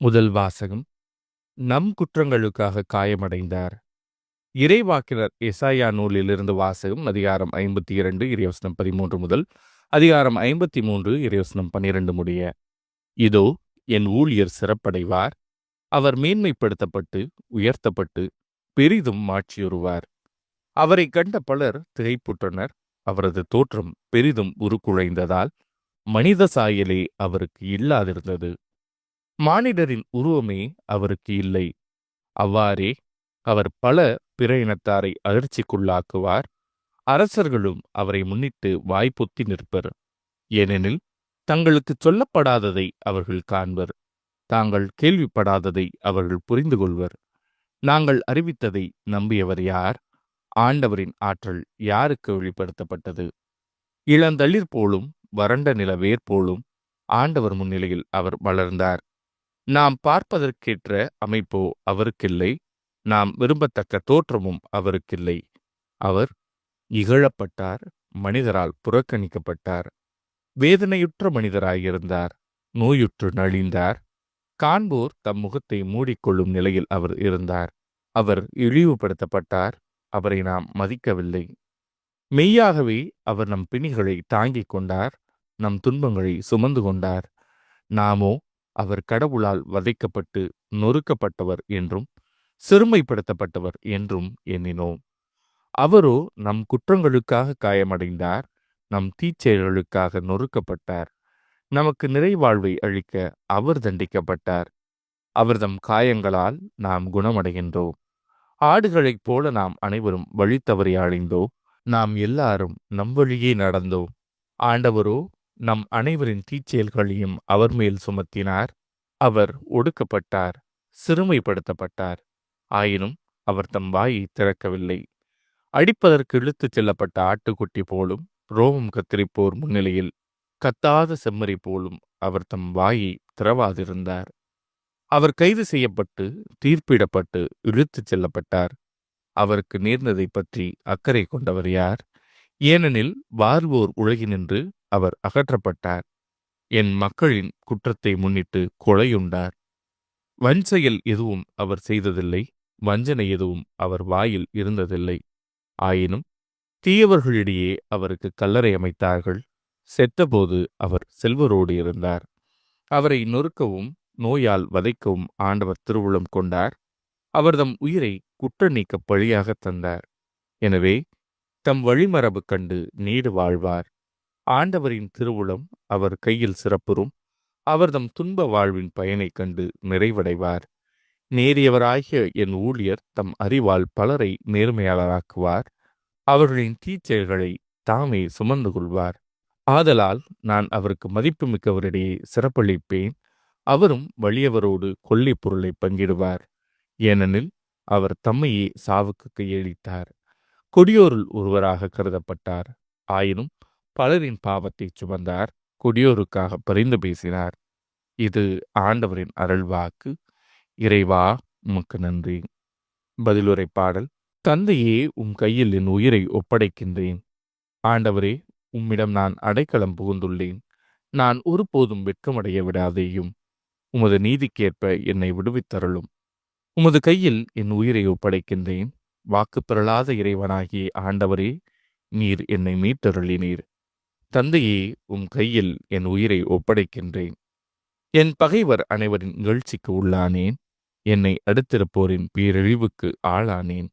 முதல் வாசகம். நம் குற்றங்களுக்காக காயமடைந்தார். இறைவாக்கினர் எசாயா நூலிலிருந்து வாசகம். அதிகாரம் 52 இறைவசனம் 13 முதல் அதிகாரம் 53 இறைவசனம் 12 முடிய. இதோ என் ஊழியர் சிறப்படைவார். அவர் மேன்மைப்படுத்தப்பட்டு உயர்த்தப்பட்டு பெரிதும் மாட்சியுறுவார். அவரை கண்ட பலர் திகைப்புற்றனர். அவரது தோற்றம் பெரிதும் உருக்குலைந்ததால் மனித சாயலே அவருக்கு இல்லாதிருந்தது. மானிடரின் உருவமே அவருக்கு இல்லை. அவ்வாறே அவர் பல பிற இனத்தாரை அதிர்ச்சிக்குள்ளாக்குவார். அரசர்களும் அவரை முன்னிட்டு வாய்ப்பொத்தி நிற்பர். ஏனெனில் தங்களுக்கு சொல்லப்படாததை அவர்கள் காண்பர். தாங்கள் கேள்விப்படாததை அவர்கள் புரிந்து கொள்வர். நாங்கள் அறிவித்ததை நம்பியவர் யார்? ஆண்டவரின் ஆற்றல் யாருக்கு வெளிப்படுத்தப்பட்டது? இளந்தளிர் போலும் வறண்ட நில வேர் போலும் ஆண்டவர் முன்னிலையில் அவர் வளர்ந்தார். நாம் பார்ப்பதற்கேற்ற அமைப்போ அவருக்கில்லை. நாம் விரும்பத்தக்க தோற்றமும் அவருக்கில்லை. அவர் இகழப்பட்டார், மனிதரால் புறக்கணிக்கப்பட்டார். வேதனையுற்ற மனிதராயிருந்தார், நோயுற்று நலிந்தார். காண்போர் தம் முகத்தை மூடிக்கொள்ளும் நிலையில் அவர் இருந்தார். அவர் இழிவுபடுத்தப்பட்டார், அவரை நாம் மதிக்கவில்லை. மெய்யாகவே அவர் நம் பிணிகளை தாங்கிக் கொண்டார், நம் துன்பங்களை சுமந்து கொண்டார். நாமோ அவர் கடவுளால் வதைக்கப்பட்டு நொறுக்கப்பட்டவர் என்றும் சிறுமைப்படுத்தப்பட்டவர் என்றும் எண்ணினோம். அவரோ நம் குற்றங்களுக்காக காயமடைந்தார், நம் தீச்செயல்களுக்காக நொறுக்கப்பட்டார். நமக்கு நிறைவாழ்வை அளிக்க அவர் தண்டிக்கப்பட்டார். அவர்தம் காயங்களால் நாம் குணமடைகின்றோம். ஆடுகளைப் போல நாம் அனைவரும் வழி தவறி அடைந்தோம். நாம் எல்லாரும் நம் வழியே நடந்தோம். ஆண்டவரோ நம் அனைவரின் தீச்செயல்களையும் அவர் மேல் சுமத்தினார். அவர் ஒடுக்கப்பட்டார், சிறுமைப்படுத்தப்பட்டார். ஆயினும் அவர் தம் வாயை திறக்கவில்லை. அடிப்பதற்கு இழுத்துச் செல்லப்பட்ட ஆட்டுக்குட்டி போலும் ரோமம் கத்திரிப்போர் முன்னிலையில் கத்தாத செம்மறி போலும் அவர் தம் வாயை திறவாதிருந்தார். அவர் கைது செய்யப்பட்டு தீர்ப்பிடப்பட்டு இழுத்துச் செல்லப்பட்டார். அவருக்கு நேர்ந்ததை பற்றி அக்கறை கொண்டவர் யார்? ஏனெனில் வாழ்வோர் உலகினின்று அவர் அகற்றப்பட்டார். என் மக்களின் குற்றத்தை முன்னிட்டு கொலையுண்டார். வஞ்செயல் எதுவும் அவர் செய்ததில்லை, வஞ்சனை எதுவும் அவர் வாயில் இருந்ததில்லை. ஆயினும் தீயவர்களிடையே அவருக்கு கல்லறை அமைத்தார்கள். செத்தபோது அவர் செல்வரோடு இருந்தார். அவரை நொறுக்கவும் நோயால் வதைக்கவும் ஆண்டவர் திருவுளம் கொண்டார். அவர்தம் உயிரை குற்ற நீக்க பழியாக தந்தார். எனவே தம் வழிமரபு கண்டு நீடு வாழ்வார். ஆண்டவரின் திருவுளம் அவர் கையில் சிறப்புறும். அவர்தம் துன்ப வாழ்வின் பயனைக் கண்டு நிறைவடைவார். நேரியவராகிய என் ஊழியர் தம் அறிவால் பலரை நேர்மையாளராக்குவார். அவர்களின் தீச்செயல்களை தாமே சுமந்து கொள்வார். ஆதலால் நான் அவருக்கு மதிப்புமிக்கவரிடையே சிறப்பளிப்பேன். அவரும் வலியவரோடு கொள்ளைப் பொருளை பங்கிடுவார். ஏனெனில் அவர் தம்மையே சாவுக்கு கையளித்தார். கொடியோருள் ஒருவராக கருதப்பட்டார். ஆயினும் பலரின் பாவத்தை சுமந்தார். கொடியோருக்காக பரிந்து பேசினார். இது ஆண்டவரின் அருள்வாக்கு. இறைவா, உமக்கு நன்றி. பதிலுரை பாடல். தந்தையே, உம் கையில் என் உயிரை ஒப்படைக்கின்றேன். ஆண்டவரே, உம்மிடம் நான் அடைக்கலம் புகுந்துள்ளேன். நான் ஒருபோதும் வெட்கமடைய விடாதேயும். உமது நீதிக்கேற்ப என்னை விடுவித்தருளும். உமது கையில் என் உயிரை ஒப்படைக்கின்றேன். வாக்கு பெறலாத இறைவனாகிய ஆண்டவரே, நீர் என்னை மீட்டருளினீர். தந்தையே, உம் கையில் என் உயிரை ஒப்படைக்கின்றேன். என் பகைவர் அனைவரின் நிகழ்ச்சிக்கு உள்ளானேன். என்னை அடுத்திருப்போரின் பேரழிவுக்கு ஆளானேன்.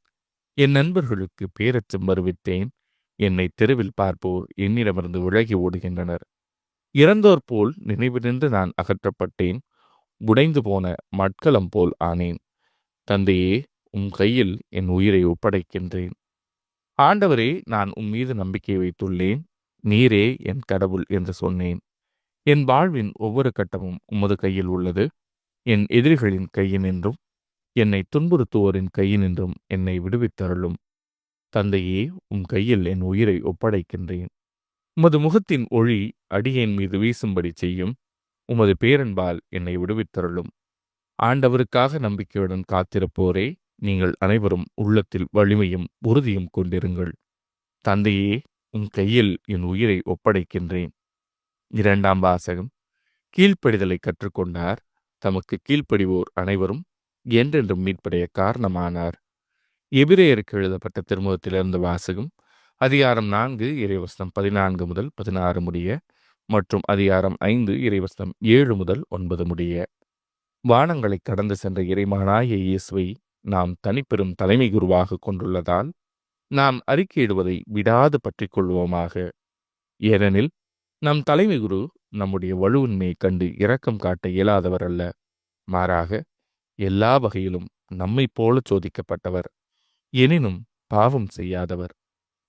என் நண்பர்களுக்கு பேரச்சம் வருவித்தேன். என்னை தெருவில் பார்ப்போர் என்னிடமிருந்து விலகி ஓடுகின்றனர். இறந்தோர் போல் நினைவினின்று நான் அகற்றப்பட்டேன். உடைந்து போன மட்கலம் போல் ஆனேன். தந்தையே, உம் கையில் என் உயிரை ஒப்படைக்கின்றேன். ஆண்டவரே, நான் உம் மீது நம்பிக்கை வைத்துள்ளேன். நீரே என் கடவுள் என்று சொன்னேன். என் வாழ்வின் ஒவ்வொரு கட்டமும் உமது கையில் உள்ளது. என் எதிரிகளின் கையினின்றும் என்னை துன்புறுத்துவோரின் கையினின்றும் என்னை விடுவித்தருளும். தந்தையே, உம் கையில் என் உயிரை ஒப்படைக்கின்றேன். உமது முகத்தின் ஒளி அடியேன் மீது வீசும்படி செய்யும். உமது பேரன்பால் என்னை விடுவித்தருளும். ஆண்டவருக்காக நம்பிக்கையுடன் காத்திருப்போரே, நீங்கள் அனைவரும் உள்ளத்தில் வலிமையும் உறுதியும் கொண்டிருங்கள். தந்தையே, உம் கையில் என் உயிரை ஒப்படைக்கின்றேன். இரண்டாம் வாசகம். கீழ்ப்படிதலை கற்றுக்கொண்டார். தமக்கு கீழ்ப்படிவோர் அனைவரும் என்றென்றும் மீட்படைய காரணமானார். எபிரேயருக்கு எழுதப்பட்ட திருமுகத்திலிருந்து வாசகம். அதிகாரம் 4 இறைவசனம் 14 முதல் 16 முடிய மற்றும் அதிகாரம் 5 இறைவசனம் 7 முதல் 9 முடிய. வானங்களை கடந்து சென்ற இறைமகனாகிய இயேசுவை நாம் தனிப்பெரும் தலைமை குருவாக கொண்டுள்ளதால் நாம் அறிக்கையிடுவதை விடாது பற்றிக் கொள்வோமாக. ஏனெனில் நம் தலைமை குரு நம்முடைய வலுவின்மையை கண்டு இரக்கம் காட்ட இயலாதவர் அல்ல, மாறாக எல்லா வகையிலும் நம்மை போல சோதிக்கப்பட்டவர், எனினும் பாவம் செய்யாதவர்.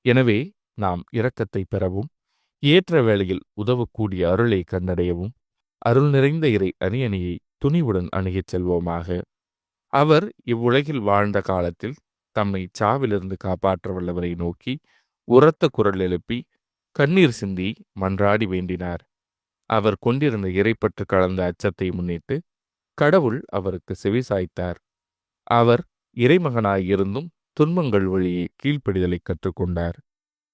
எனவே நாம் இரக்கத்தை பெறவும் ஏற்ற வேளையில் உதவக்கூடிய அருளை கண்டடையவும் அருள் நிறைந்த இறை அணியணியை துணிவுடன் அணுகிச் செல்வோமாக. அவர் இவ்வுலகில் வாழ்ந்த காலத்தில் தம்மை சாவிலிருந்து காப்பாற்ற வல்லவரை நோக்கி உரத்த குரல் எழுப்பி கண்ணீர் சிந்தி மன்றாடி வேண்டினார். அவர் கொண்டிருந்த இறைப்பற்று கலந்த அச்சத்தை முன்னிட்டு கடவுள் அவருக்கு செவிசாய்த்தார். அவர் இறைமகனாயிருந்தும் துன்பங்கள் வழியே கீழ்ப்படிதலை கற்றுக்கொண்டார்.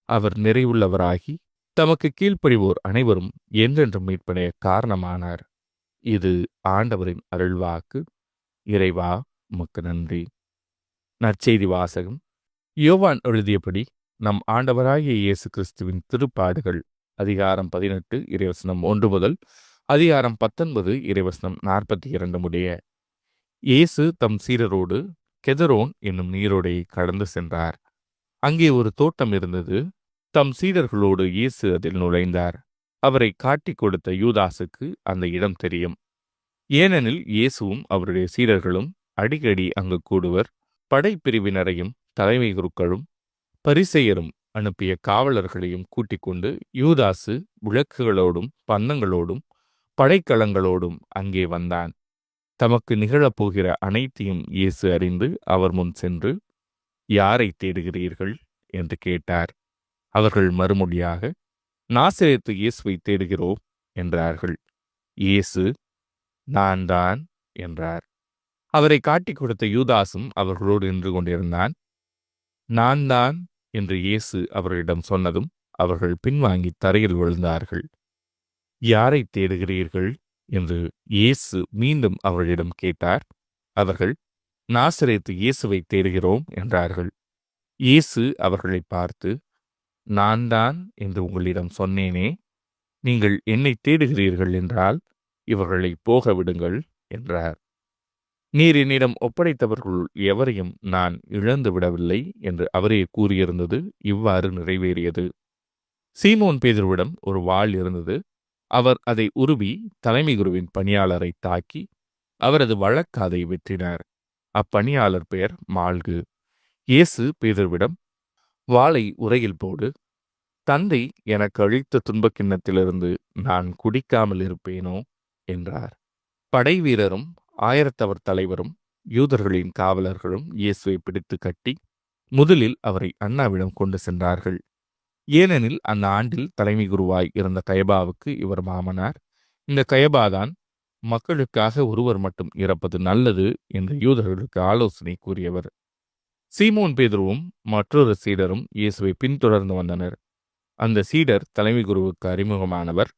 அவர் நிறைவுள்ளவராகி தமக்கு கீழ்ப்படிவோர் அனைவரும் என்றென்றும் மீட்படைய காரணமானார். இது ஆண்டவரின் அருள்வாக்கு. இறைவா உமக்கு நன்றி. நற்செய்தி வாசகம். யோவான் எழுதியபடி நம் ஆண்டவராகிய இயேசு கிறிஸ்துவின் திருப்பாடுகள் அதிகாரம் 18 இறைவசனம் 1 முதல் அதிகாரம் 19 இறைவசனம் 42 முடிய. இயேசு தம் சீடரோடு கெதரோன் என்னும் நீரோடையை கடந்து சென்றார். அங்கே ஒரு தோட்டம் இருந்தது. தம் சீடர்களோடு இயேசு அதில் நுழைந்தார். அவரை காட்டிக் கொடுத்த யூதாசுக்கு அந்த இடம் தெரியும். ஏனெனில் இயேசுவும் அவருடைய சீடர்களும் அடிக்கடி அங்கு கூடுவர். படைப்பிரிவினரையும் தலைமை குருக்களும் பரிசேயரும் அனுப்பிய காவலர்களையும் கூட்டிக் கொண்டு யூதாசு விளக்குகளோடும் பந்தங்களோடும் படைக்கலங்களோடும் அங்கே வந்தான். தமக்கு நிகழப்போகிற அனைத்தையும் இயேசு அறிந்து அவர் முன் சென்று, யாரை தேடுகிறீர்கள் என்று கேட்டார். அவர்கள் மறுமொழியாக, நாசரேத்து இயேசுவை தேடுகிறோம் என்றார்கள். இயேசு, நான் தான் என்றார். அவரை காட்டிக் கொடுத்த யூதாசும் அவர்களோடு நின்று கொண்டிருந்தான். நான் தான் என்று இயேசு அவர்களிடம் சொன்னதும் அவர்கள் பின்வாங்கி தரையில் விழுந்தார்கள். யாரை தேடுகிறீர்கள் என்று இயேசு மீண்டும் அவர்களிடம் கேட்டார். அவர்கள், நாசரேத்து இயேசுவை தேடுகிறோம் என்றார்கள். இயேசு அவர்களை பார்த்து, நான் தான் என்று உங்களிடம் சொன்னேனே, நீங்கள் என்னை தேடுகிறீர்கள் என்றால் இவர்களை போக விடுங்கள் என்றார். நீர் என்னிடம் ஒப்படைத்தவர்கள் எவரையும் நான் இழந்து விடவில்லை என்று அவரே கூறியிருந்தது இவ்வாறு நிறைவேறியது. சீமோன் பேதுருவிடம் ஒரு வாள் இருந்தது. அவர் அதை உருவி தலைமை குருவின் பணியாளரை தாக்கி அவரது வழக்காதை வெற்றினார். அப்பணியாளர் பெயர் மால்கு. இயேசு பேதுருவிடம், வாளை உரையில் போடு. தந்தை எனக்கு அளித்த துன்பக் கிண்ணத்திலிருந்து நான் குடிக்காமல் இருப்பேனோ என்றார். படை வீரரும் ஆயிரத்தவர் தலைவரும் யூதர்களின் காவலர்களும் இயேசுவை பிடித்து கட்டி முதலில் அவரை அன்னாவிடம் கொண்டு சென்றார்கள். ஏனெனில் அந்த ஆண்டில் தலைமை குருவாய் இருந்த கயபாவுக்கு இவர் மாமனார். இந்த கயபாதான் மக்களுக்காக ஒருவர் மட்டும் இறப்பது நல்லது என்று யூதர்களுக்கு ஆலோசனை கூறியவர். சீமோன் பேதுருவும் மற்றொரு சீடரும் இயேசுவை பின்தொடர்ந்து வந்தனர். அந்த சீடர் தலைமை குருவுக்கு அறிமுகமானவர்.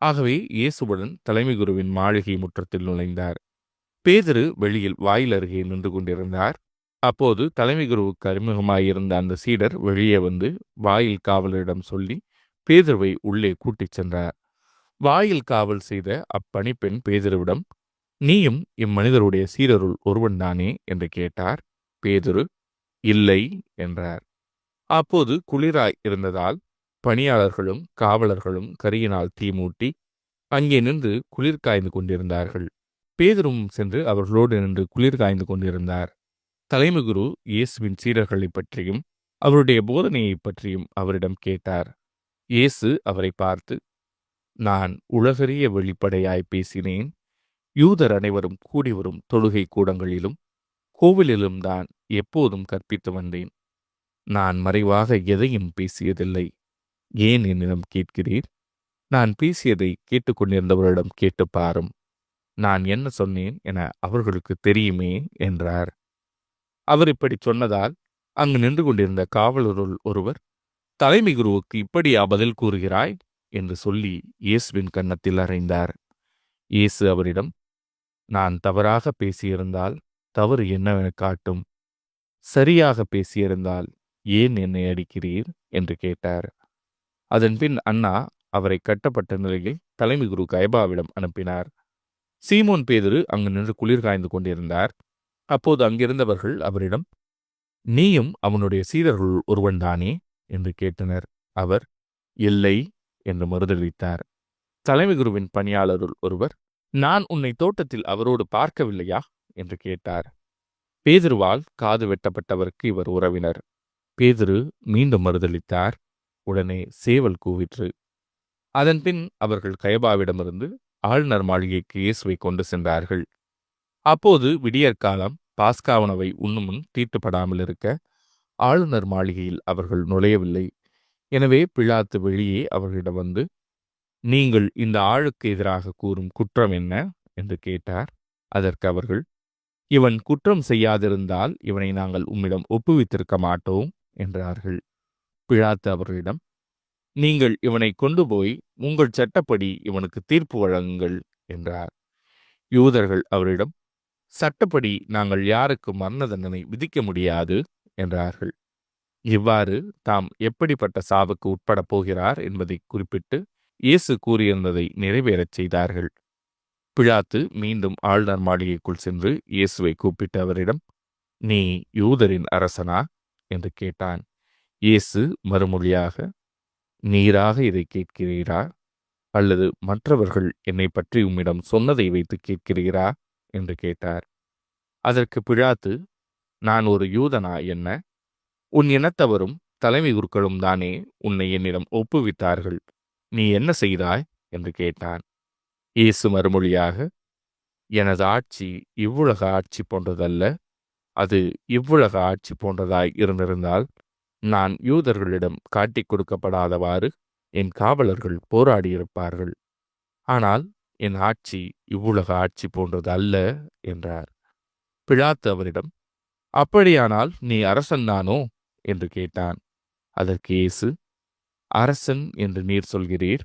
ஆகவே இயேசுவுடன் தலைமை குருவின் மாளிகை முற்றத்தில் நுழைந்தார். பேதுரு வெளியில் வாயில் அருகே நின்று கொண்டிருந்தார். அப்போது தலைமை குருவுக்கு அறிமுகமாயிருந்த அந்த சீடர் வெளியே வந்து வாயில் காவலரிடம் சொல்லி பேதுருவை உள்ளே கூட்டிச் சென்றார். வாயில் காவல் செய்த அப்பணிப்பெண் பேதுருவிடம், நீயும் இம்மனிதருடைய சீடருள் ஒருவன்தானே என்று கேட்டார். பேதுரு, இல்லை என்றார். அப்போது குளிராய் இருந்ததால் பணியாளர்களும் காவலர்களும் கரியினால் தீ மூட்டி அங்கே நின்று குளிர் காய்ந்து கொண்டிருந்தார்கள். பேதுரும் சென்று அவர்களோடு நின்று குளிர் காய்ந்து கொண்டிருந்தார். தலைமை குரு இயேசுவின் சீடர்களை பற்றியும் அவருடைய போதனையை பற்றியும் அவரிடம் கேட்டார். இயேசு அவரை பார்த்து, நான் உலகறிய வெளிப்படையாய் பேசினேன். யூதர் அனைவரும் கூடி வரும் தொழுகை கூடங்களிலும் கோவிலிலும் தான் எப்போதும் கற்பித்து வந்தேன். நான் மறைவாக எதையும் பேசியதில்லை. ஏன் என்னிடம் கேட்கிறீர்? நான் பேசியதை கேட்டுக்கொண்டிருந்தவரிடம் கேட்டு பாரும். நான் என்ன சொன்னேன் என அவர்களுக்கு தெரியுமே என்றார். அவர் இப்படி சொன்னதால் அங்கு நின்று கொண்டிருந்த காவலருள் ஒருவர், தலைமை குருவுக்கு இப்படியா பதில் கூறுகிறாய் என்று சொல்லி இயேசுவின் கன்னத்தில் அறைந்தார். இயேசு அவரிடம், நான் தவறாக பேசியிருந்தால் தவறு என்னவென காட்டும். சரியாக பேசியிருந்தால் ஏன் என்னை அடிக்கிறீர் என்று கேட்டார். அதன்பின் அண்ணா அவரை கட்டப்பட்ட நிலையில் தலைமை குரு கயபாவிடம் அனுப்பினார். சீமோன் பேதுரு அங்கு நின்று குளிர் காய்ந்து கொண்டிருந்தார். அப்போது அங்கிருந்தவர்கள் அவரிடம், நீயும் அவனுடைய சீடர்களுள் ஒருவன்தானே என்று கேட்டனர். அவர், இல்லை என்று மறுதளித்தார். தலைமை குருவின் பணியாளருள் ஒருவர், நான் உன்னை தோட்டத்தில் அவரோடு பார்க்கவில்லையா என்று கேட்டார். பேதுருவால் காது வெட்டப்பட்டவருக்கு இவர் உறவினர். பேதுரு மீண்டும் மறுதளித்தார். உடனே சேவல் கூவிற்று. அதன்பின் அவர்கள் கயபாவிடமிருந்து ஆளுநர் மாளிகைக்கு இயேசுவை கொண்டு சென்றார்கள். அப்போது விடியற்காலம். பாஸ்கா உணவை உண்ணும் முன் தீட்டுப்படாமல் இருக்க ஆளுநர் மாளிகையில் அவர்கள் நுழையவில்லை. எனவே பிலாத்து வெளியே அவர்களிடம் வந்து, நீங்கள் இந்த ஆளுக்கு எதிராக கூறும் குற்றம் என்ன என்று கேட்டார். அதற்கு அவர்கள், இவன் குற்றம் செய்யாதிருந்தால் இவனை நாங்கள் உம்மிடம் ஒப்புவித்திருக்க மாட்டோம் என்றார்கள். பிலாத்து அவர்களிடம், நீங்கள் இவனை கொண்டு போய் உங்கள் சட்டப்படி இவனுக்கு தீர்ப்பு வழங்குங்கள் என்றார். யூதர்கள் அவரிடம், சட்டப்படி நாங்கள் யாருக்கு மரண தண்டனை விதிக்க முடியாது என்றார்கள். இவ்வாறு தாம் எப்படிப்பட்ட சாவுக்கு உட்படப் போகிறார் என்பதை குறிப்பிட்டு இயேசு கூறியிருந்ததை நிறைவேறச் செய்தார்கள். பிலாத்து மீண்டும் ஆளுநர் மாளிகைக்குள் சென்று இயேசுவை கூப்பிட்டு அவரிடம், நீ யூதரின் அரசனா என்று கேட்டான். இயேசு மறுமொழியாக, நீராக இதை கேட்கிறீரா, அல்லது மற்றவர்கள் என்னை பற்றி உம்மிடம் சொன்னதை வைத்து கேட்கிறீரா என்று கேட்டார். அதற்கு பிலாத்து, நான் ஒரு யூதனா என்ன? உன் இனத்தவரும் தலைமை குருக்களும் தானே உன்னை என்னிடம் ஒப்புவித்தார்கள். நீ என்ன செய்தாய் என்று கேட்டான். இயேசு மறுமொழியாக, எனது ஆட்சி இவ்வுலக ஆட்சி போன்றதல்ல. அது இவ்வுலக ஆட்சி போன்றதாய் இருந்திருந்தால் நான் யூதர்களிடம் காட்டிக் கொடுக்கப்படாதவாறு என் காவலர்கள் போராடியிருப்பார்கள். ஆனால் என் ஆட்சி இவ்வுலக ஆட்சி போன்றது அல்ல என்றார். பிலாத்து அவரிடம், அப்படியானால் நீ அரசன்தானோ என்று கேட்டான். அதற்கு இயேசு, அரசன் என்று நீர் சொல்கிறீர்.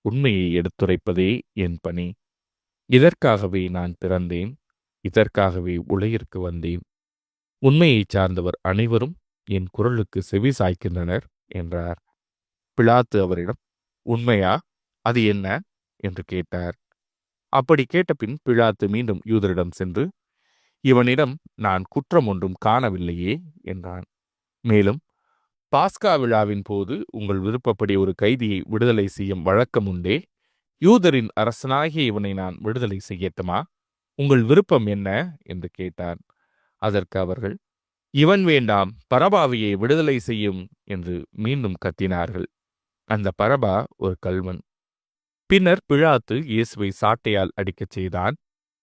உண்மையை எடுத்துரைப்பதே என் பணி. இதற்காகவே நான் பிறந்தேன். இதற்காகவே உலகிற்கு வந்தேன். உண்மையை சார்ந்தவர் அனைவரும் என் குரலுக்கு செவி சாய்க்கின்றனர் என்றார். பிலாத்து அவரிடம், உண்மையா? அது என்ன என்று கேட்டார். அப்படி கேட்டபின் பிலாத்து மீண்டும் யூதரிடம் சென்று, இவனிடம் நான் குற்றம் ஒன்றும் காணவில்லையே என்றான். மேலும், பாஸ்கா விழாவின் போது உங்கள் விருப்பப்படி ஒரு கைதியை விடுதலை செய்யும் வழக்கம் உண்டே. யூதரின் அரசனாகிய இவனை நான் விடுதலை செய்யட்டுமா? உங்கள் விருப்பம் என்ன என்று கேட்டான். அதற்கு அவர்கள், இவன் வேண்டாம், பரபாவியை விடுதலை செய்யும் என்று மீண்டும் கத்தினார்கள். அந்த பரபா ஒரு கள்வன். பின்னர் பிலாத்து இயேசுவை சாட்டையால் அடிக்கச் செய்தான்.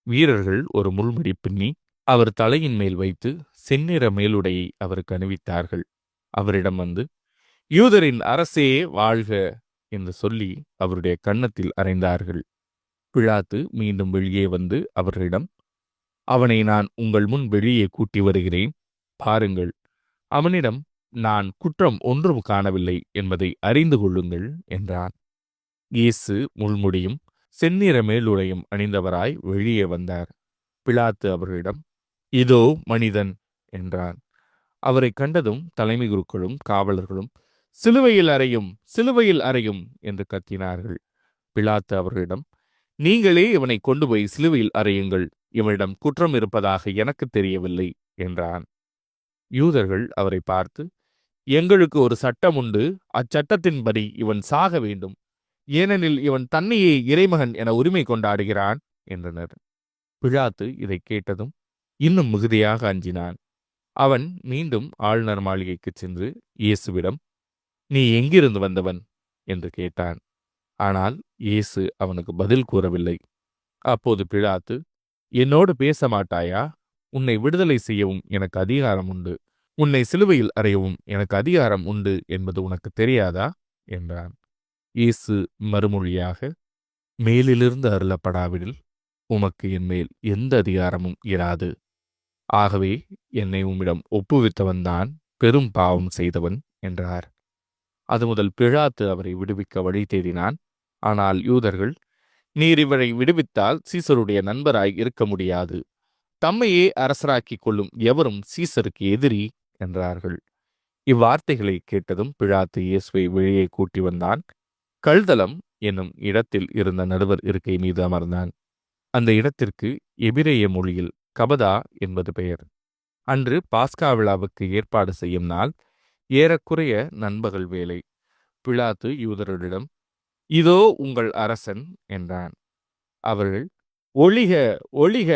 வீரர்கள் ஒரு முள்முடி பின்னி அவர் தலையின் மேல் வைத்து செந்நிற மேலுடையை அவருக்கு அணிவித்தார்கள். அவரிடம் வந்து, யூதரின் அரசே வாழ்க என்று சொல்லி அவருடைய கன்னத்தில் அறைந்தார்கள். பிலாத்து மீண்டும் வெளியே வந்து அவர்களிடம், அவனை நான் உங்கள் முன் வெளியே கூட்டி வருகிறேன். பாருங்கள், அவனிடம் நான் குற்றம் ஒன்றும் காணவில்லை என்பதை அறிந்து கொள்ளுங்கள் என்றான். இயேசு முள்முடியும் செந்நிற மேலுடையும் அணிந்தவராய் வெளியே வந்தார். பிலாத்து அவர்களிடம், இதோ மனிதன் என்றான். அவரை கண்டதும் தலைமை குருக்களும் காவலர்களும், சிலுவையில் அறையும், சிலுவையில் அறையும் என்று கத்தினார்கள். பிலாத்து அவர்களிடம், நீங்களே இவனை கொண்டு போய் சிலுவையில் அறையுங்கள். இவனிடம் குற்றம் இருப்பதாக எனக்கு தெரியவில்லை என்றான். யூதர்கள் அவரை பார்த்து, எங்களுக்கு ஒரு சட்டம் உண்டு, அச்சட்டத்தின்படி இவன் சாக வேண்டும். ஏனெனில் இவன் தன்னையே இறைமகன் என உரிமை கொண்டாடுகிறான் என்றனர். பிலாத்து இதை கேட்டதும் இன்னும் மிகுதியாக அஞ்சினான். அவன் மீண்டும் ஆளுநர் மாளிகைக்குச் சென்று இயேசுவிடம், நீ எங்கிருந்து வந்தவன் என்று கேட்டான். ஆனால் இயேசு அவனுக்கு பதில் கூறவில்லை. அப்போது பிலாத்து, என்னோடு பேச மாட்டாயா? உன்னை விடுதலை செய்யவும் எனக்கு அதிகாரம் உண்டு. உன்னை சிலுவையில் அறையவும் எனக்கு அதிகாரம் உண்டு என்பது உனக்கு தெரியாதா என்றான். இயேசு மறுமொழியாக, மேலிலிருந்து அருளப்படாவிடில் உமக்கு என் மேல் எந்த அதிகாரமும் இராது. ஆகவே என்னை உம்மிடம் ஒப்புவித்தவன்தான் பெரும் பாவம் செய்தவன் என்றார். அது முதல் பிலாத்து அவரை விடுவிக்க வழி தேடினான். ஆனால் யூதர்கள், நீர் இவரை விடுவித்தால் சீசருடைய நண்பராய் இருக்க முடியாது. தம்மையே அரசராக்கிக் கொள்ளும் எவரும் சீசருக்கு எதிரி என்றார்கள். இவ்வார்த்தைகளை கேட்டதும் பிலாத்து இயேசுவை வெளியே கூட்டி வந்தான். கல்தலம் என்னும் இடத்தில் இருந்த நடுவர் இருக்கை மீது அமர்ந்தான். அந்த இடத்திற்கு எபிரேய மொழியில் கபதா என்பது பெயர். அன்று பாஸ்கா விழாவுக்கு ஏற்பாடு செய்யும் நாள். ஏறக்குறைய நண்பகல் வேளை. பிலாத்து யூதர்களிடம், இதோ உங்கள் அரசன் என்றான். அவர்கள், ஒழிக ஒழிக,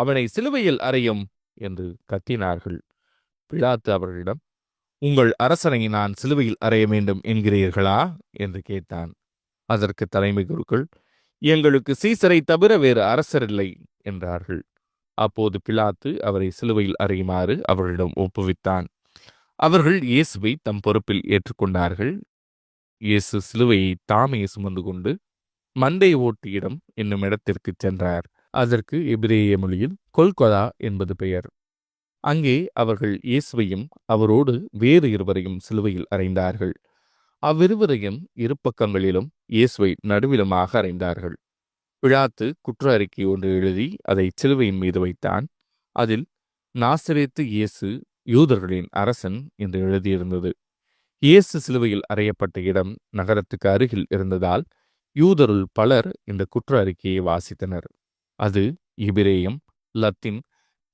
அவனை சிலுவையில் அறையும் என்று கத்தினார்கள். பிலாத்து அவர்களிடம், உங்கள் அரசனை நான் சிலுவையில் அறைய வேண்டும் என்கிறீர்களா என்று கேட்டான். அதற்கு தலைமை குருக்கள், எங்களுக்கு சீசரை தவிர வேறு அரசர் இல்லை என்றார்கள். அப்போது பிலாத்து அவரை சிலுவையில் அறையுமாறு அவர்களிடம் ஒப்புவித்தான். அவர்கள் இயேசுவை தம் பொறுப்பில் ஏற்றுக்கொண்டார்கள். இயேசு சிலுவையை தாமே சுமந்து கொண்டு மண்டை ஓட்டியிடம் என்னும் இடத்திற்கு சென்றார். அதற்கு எபிரேய மொழியில் கொல்கொதா என்பது பெயர். அங்கே அவர்கள் இயேசுவையும் அவரோடு வேறு இருவரையும் சிலுவையில் அறைந்தார்கள். அவ்விருவரையும் இரு பக்கங்களிலும் இயேசுவை நடுவிலுமாக அறைந்தார்கள். பிலாத்து குற்ற அறிக்கை ஒன்று எழுதி அதை சிலுவையின் மீது வைத்தான். அதில் நாசரேத்து இயேசு யூதர்களின் அரசன் என்று எழுதியிருந்தது. இயேசு சிலுவையில் அறையப்பட்ட இடம் நகரத்துக்கு அருகில் இருந்ததால் யூதருள் பலர் இந்த குற்ற அறிக்கையை வாசித்தனர். அது எபிரேயம், லத்தீன்,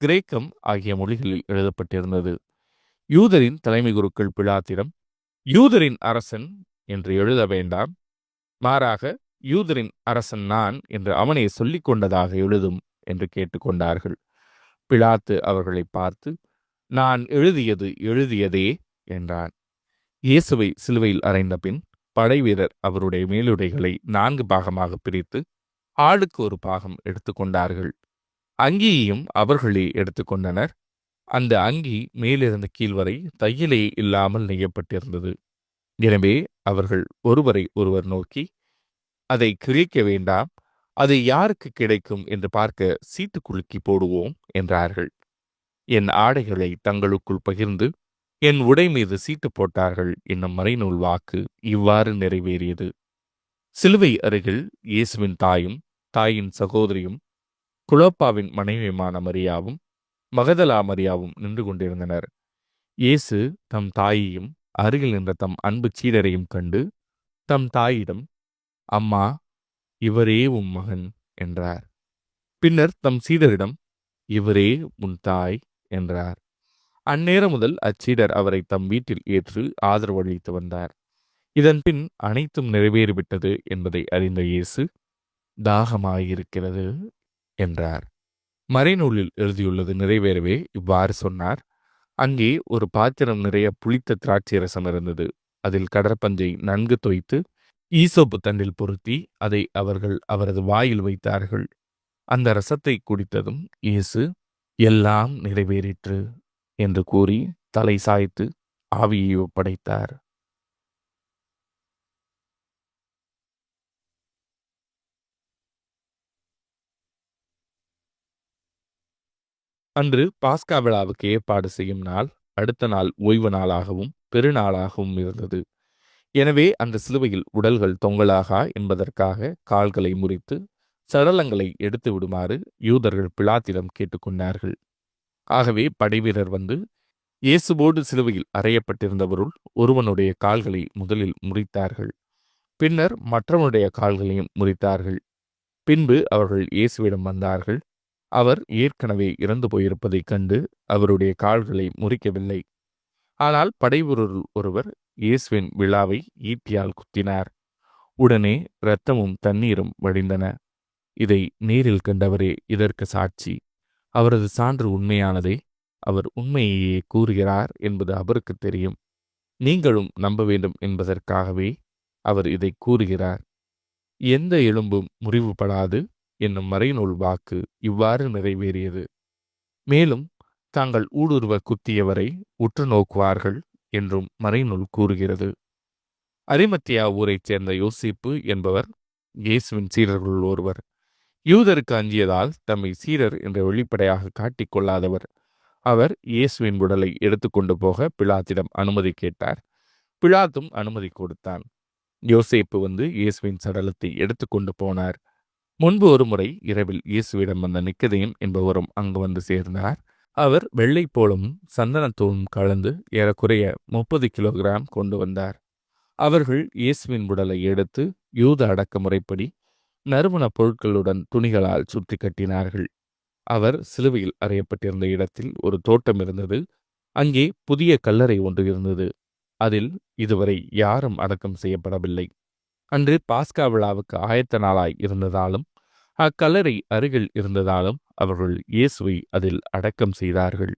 கிரேக்கம் ஆகிய மொழிகளில் எழுதப்பட்டிருந்தது. யூதரின் தலைமை குருக்கள் பிலாத்திடம், யூதரின் அரசன் என்று எழுத வேண்டாம், மாறாக யூதரின் அரசன் நான் என்று அவனே சொல்லிக் கொண்டதாக எழுதும் என்று கேட்டுக்கொண்டார்கள். பிலாத்து அவர்களை பார்த்து, நான் எழுதியது எழுதியதே என்றான். இயேசுவை சிலுவையில் அறைந்த பின் படைவீரர் அவருடைய மேலுடைகளை 4 பாகமாக பிரித்து ஆளுக்கு ஒரு பாகம் எடுத்துக்கொண்டார்கள். அங்கியையும் அவர்களே எடுத்துக்கொண்டனர். அந்த அங்கி மேலிருந்து கீழ்வரை தையலே இல்லாமல் நெய்யப்பட்டிருந்தது. எனவே அவர்கள் ஒருவரை ஒருவர் நோக்கி, அதை கிழிக்க வேண்டாம், அது யாருக்கு கிடைக்கும் என்று பார்க்க சீட்டு குலுக்கி போடுவோம் என்றார்கள். என் ஆடைகளை தங்களுக்குள் பகிர்ந்து என் உடை மீது சீட்டு போட்டார்கள் என்னும் மறைநூல் வாக்கு இவ்வாறு நிறைவேறியது. சிலுவை அருகில் இயேசுவின் தாயும் தாயின் சகோதரியும் குலோப்பாவின் மனைவியுமான மரியாவும் மகதலா மரியாவும் நின்று கொண்டிருந்தனர். இயேசு தம் தாயையும் அருகில் நின்ற தம் அன்பு சீடரையும் கண்டு தம் தாயிடம், அம்மா, இவரே உம் மகன் என்றார். பின்னர் தம் சீடரிடம், இவரே உன் தாய் என்றார். அந்நேரம் முதல் அச்சீடர் அவரை தம் வீட்டில் ஏற்று ஆதரவு அளித்து வந்தார். இதன் பின் அனைத்தும் நிறைவேறிவிட்டது என்பதை அறிந்த இயேசு, தாகமாயிருக்கிறது என்றார். மறைநூலில் எழுதியுள்ளது நிறைவேறவே இவ்வாறு சொன்னார். அங்கே ஒரு பாத்திரம் நிறைய புளித்த திராட்சை ரசம் இருந்தது. அதில் கடற்பஞ்சை நன்கு தோய்த்து ஈசோப்பு தண்டில் பொருத்தி அதை அவர்கள் அவரது வாயில் வைத்தார்கள். அந்த ரசத்தை குடித்ததும் இயேசு, எல்லாம் நிறைவேறிற்று என்று கூறி தலை சாய்த்து ஆவியை ஒப்படைத்தார். அன்று பாஸ்கா விழாவுக்கு ஏற்பாடு செய்யும் நாள் அடுத்த நாள் ஓய்வு நாளாகவும் பெருநாளாகவும் இருந்தது. எனவே அந்த சிலுவையில் உடல்கள் தொங்கலாகா என்பதற்காக கால்களை முறித்து சடலங்களை எடுத்து விடுமாறு யூதர்கள் பிலாத்திடம் கேட்டுக்கொண்டார்கள். ஆகவே படைவீரர் வந்து இயேசுவோடு சிலுவையில் அறையப்பட்டிருந்தவருள் ஒருவனுடைய கால்களை முதலில் முறித்தார்கள். பின்னர் மற்றவனுடைய கால்களையும் முறித்தார்கள். பின்பு அவர்கள் இயேசுவிடம் வந்தார்கள். அவர் ஏற்கனவே இறந்து போயிருப்பதைக் கண்டு அவருடைய கால்களை முறிக்கவில்லை. ஆனால் படைவீரர் ஒருவர் இயேசுவின் விழாவை ஈட்டியால் குத்தினார். உடனே இரத்தமும் தண்ணீரும் வழிந்தன. இதை நேரில் கண்டவரே இதற்கு சாட்சி. அவரது சான்று உண்மையானதே. அவர் உண்மையையே கூறுகிறார் என்பது அவருக்கு தெரியும். நீங்களும் நம்ப வேண்டும் என்பதற்காகவே அவர் இதை கூறுகிறார். எந்த எலும்பும் முறிவுபடாது என்னும் மறைநூல் வாக்கு இவ்வாறு நிறைவேறியது. மேலும் தாங்கள் ஊடுருவ குத்தியவரை உற்று நோக்குவார்கள் என்றும் மறைநூல் கூறுகிறது. அரிமத்தியா ஊரைச் சேர்ந்த யோசிப்பு என்பவர் இயேசுவின் சீடர்களுள் ஒருவர். யூதருக்கு அஞ்சியதால் தம்மை சீடர் என்று வெளிப்படையாக காட்டிக் கொள்ளாதவர். அவர் இயேசுவின் உடலை எடுத்துக்கொண்டு போக பிலாத்திடம் அனுமதி கேட்டார். பிலாத்தும் அனுமதி கொடுத்தான். யோசேப்பு வந்து இயேசுவின் சடலத்தை எடுத்துக்கொண்டு போனார். முன்பு ஒரு முறை இரவில் இயேசுவிடம் வந்த நிக்கதேம் என்பவரும் அங்கு வந்து சேர்ந்தார். அவர் வெள்ளை போலும் சந்தனத்தூளும் கலந்து ஏறக்குறைய 30 கிலோகிராம் கொண்டு வந்தார். அவர்கள் இயேசுவின் உடலை எடுத்து யூத அடக்க முறைப்படி நறுமணப் பொருட்களுடன் துணிகளால் சுற்றி கட்டினார்கள். அவர் சிலுவையில் அறையப்பட்டிருந்த இடத்தில் ஒரு தோட்டம் இருந்தது. அங்கே புதிய கல்லறை ஒன்று இருந்தது. அதில் இதுவரை யாரும் அடக்கம் செய்யப்படவில்லை. அன்று பாஸ்கா விழாவுக்கு ஆயத்த நாளாய் இருந்ததாலும் அக்கல்லறை அருகில் இருந்ததாலும் அவர்கள் இயேசுவை அதில் அடக்கம் செய்தார்கள்.